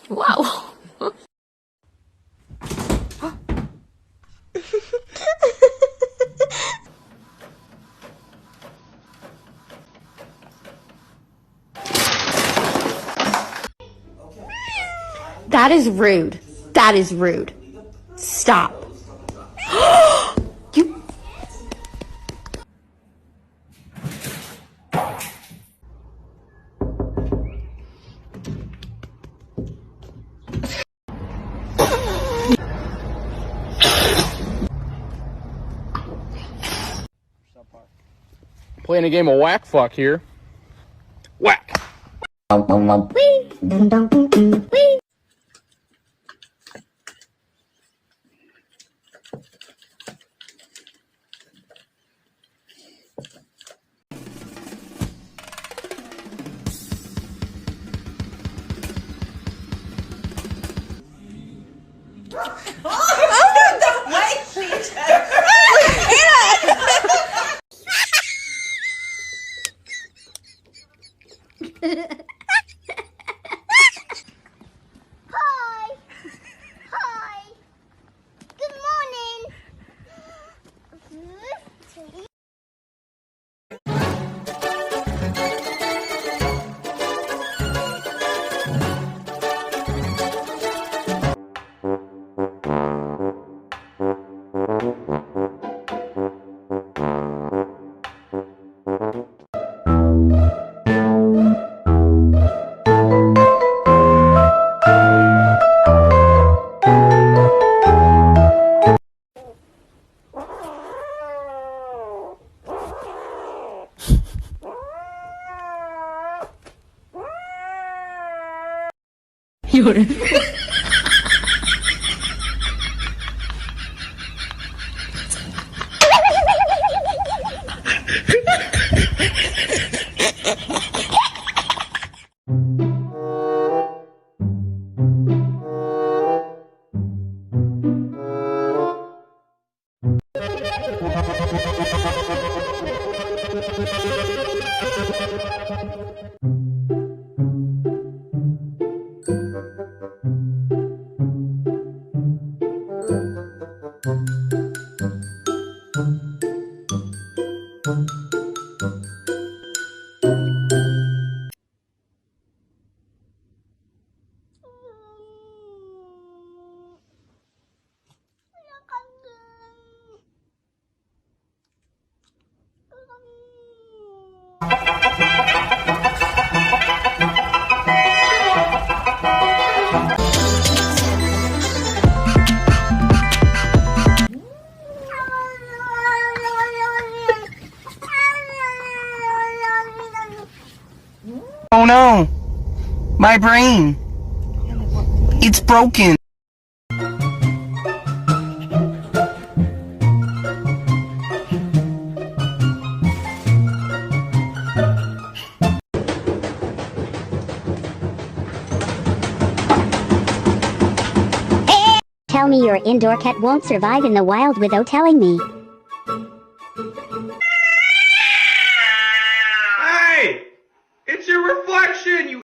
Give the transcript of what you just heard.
Wow. That is rude. That is rude. Stop. You. Playing a game of whack fuck here. Whack. Hi. Hi. Good morning. Oh no! My brain! It's broken! Tell me your indoor cat won't survive in the wild without telling me.